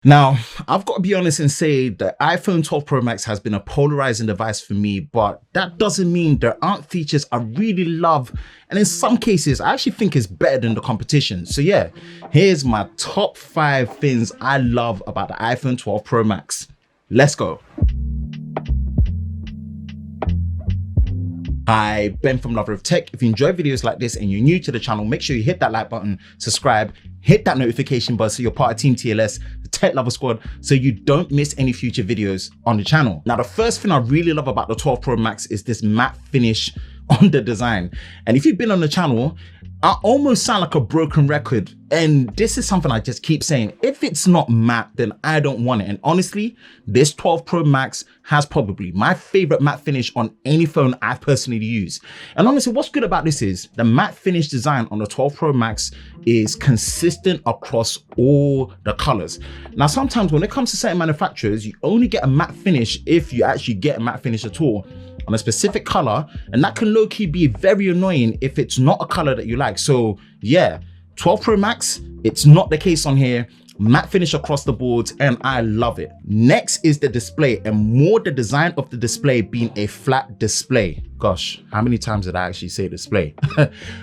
Now, I've got to be honest and say the iPhone 12 Pro Max has been a polarizing device for me, but that doesn't mean there aren't features I really love, and in some cases, I actually think it's better than the competition. So yeah, here's my top 5 things I love about the iPhone 12 Pro Max. Let's go. Hi, Ben from Lover of Tech. If you enjoy videos like this and you're new to the channel, make sure you hit that like button, subscribe, hit that notification bell so you're part of Team TLS, the Tech Lover Squad, so you don't miss any future videos on the channel. Now, the first thing I really love about the 12 Pro Max is this matte finish on the design. And if you've been on the channel, I almost sound like a broken record. And this is something I just keep saying. If it's not matte, then I don't want it. And honestly, this 12 Pro Max has probably my favorite matte finish on any phone I've personally used. And honestly, what's good about this is the matte finish design on the 12 Pro Max is consistent across all the colors. Now, sometimes when it comes to certain manufacturers, you only get a matte finish if you actually get a matte finish at all on a specific color, and that can low-key be very annoying if it's not a color that you like. So yeah, 12 Pro Max, it's not the case on here. Matte finish across the board, and I love it. Next is the display, and more the design of the display being a flat display. Gosh, how many times did I actually say display?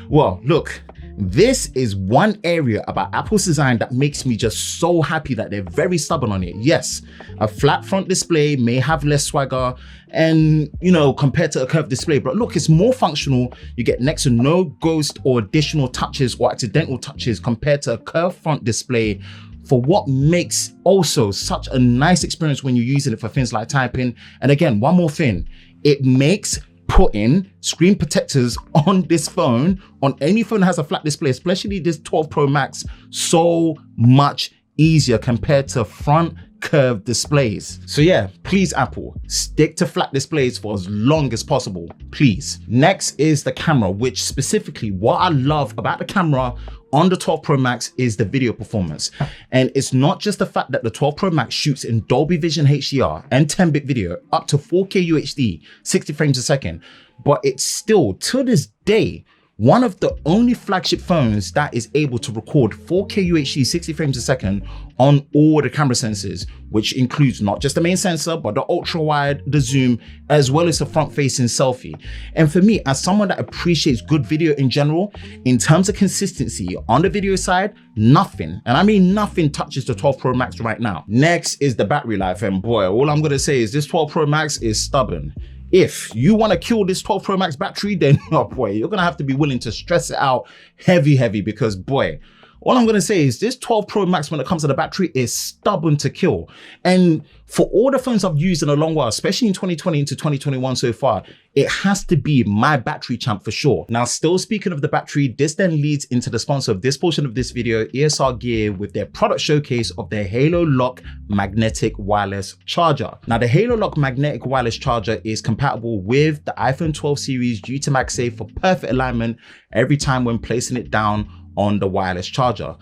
Well, look, this is one area about Apple's design that makes me just so happy that they're very stubborn on it. Yes, a flat front display may have less swagger and, you know, compared to a curved display, but look, it's more functional. You get next to no ghost or additional touches or accidental touches compared to a curved front display, for what makes also such a nice experience when you're using it for things like typing. And again, one more thing, it makes putting screen protectors on this phone, on any phone that has a flat display, especially this 12 Pro Max, so much easier compared to front curved displays. So yeah, please Apple, stick to flat displays for as long as possible, please. Next is the camera, which specifically what I love about the camera on the 12 Pro Max is the video performance. And it's not just the fact that the 12 Pro Max shoots in Dolby Vision HDR and 10-bit video up to 4K UHD, 60 frames a second, but it's still, to this day, one of the only flagship phones that is able to record 4K UHD 60 frames a second on all the camera sensors, which includes not just the main sensor, but the ultra wide, the zoom, as well as the front facing selfie. And for me, as someone that appreciates good video in general, in terms of consistency on the video side, nothing, and I mean nothing, touches the 12 Pro Max right now. Next is the battery life, and boy, all I'm gonna say is this 12 Pro Max is stubborn. If you want to kill this 12 Pro Max battery, then oh boy, you're gonna have to be willing to stress it out heavy, because boy, all I'm gonna say is this 12 Pro Max, when it comes to the battery, is stubborn to kill. And for all the phones I've used in a long while, especially in 2020 into 2021 so far, it has to be my battery champ for sure. Now, still speaking of the battery, this then leads into the sponsor of this portion of this video, ESR Gear, with their product showcase of their Halolock magnetic wireless charger. Now, the Halolock magnetic wireless charger is compatible with the iPhone 12 series due to MagSafe for perfect alignment every time when placing it down on the wireless charger.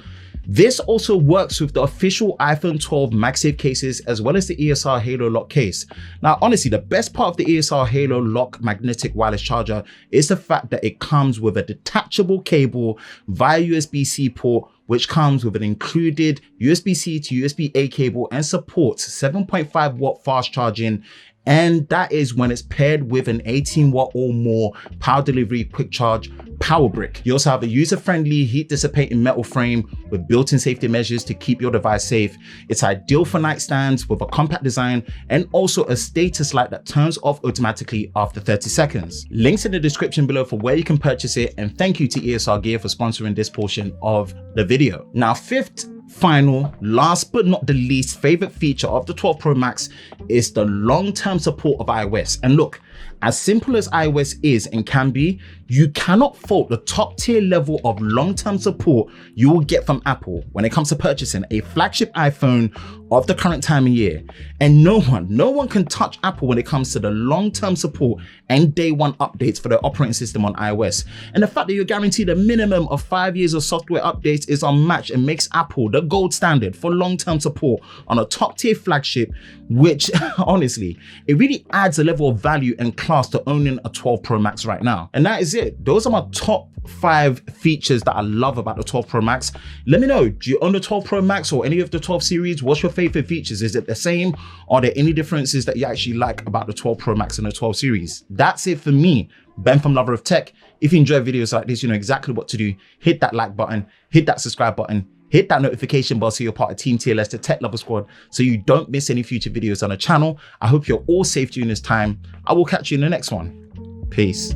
This also works with the official iPhone 12 MagSafe cases as well as the ESR Halolock case. Now, honestly, the best part of the ESR Halolock magnetic wireless charger is the fact that it comes with a detachable cable via USB-C port, which comes with an included USB-C to USB-A cable and supports 7.5 watt fast charging. And that is when it's paired with an 18 watt or more power delivery quick charge power brick. You also have a user-friendly heat dissipating metal frame with built-in safety measures to keep your device safe. It's ideal for nightstands with a compact design and also a status light that turns off automatically after 30 seconds. Links in the description below for where you can purchase it, and thank you to ESR Gear for sponsoring this portion of the video. Now, fifth, final, last but not the least favorite feature of the 12 Pro Max is the long-term support of iOS. And look, as simple as iOS is and can be, you cannot fault the top tier level of long-term support you will get from Apple when it comes to purchasing a flagship iPhone of the current time of year. And no one can touch Apple when it comes to the long-term support and day one updates for the operating system on iOS. And the fact that you're guaranteed a minimum of 5 years of software updates is unmatched and makes Apple the gold standard for long-term support on a top tier flagship, which honestly, it really adds a level of value and path to owning a 12 Pro Max right now. And that is it. Those are my top 5 features that I love about the 12 Pro Max. Let me know, do you own the 12 Pro Max or any of the 12 series? What's your favorite features? Is it the same? Are there any differences that you actually like about the 12 Pro Max and the 12 series? That's it for me, Ben from Lover of Tech. If you enjoy videos like this, you know exactly what to do. Hit that like button, hit that subscribe button, hit that notification bell so you're part of Team TLS, the Tech Lover Squad, so you don't miss any future videos on the channel. I hope you're all safe during this time. I will catch you in the next one. Peace.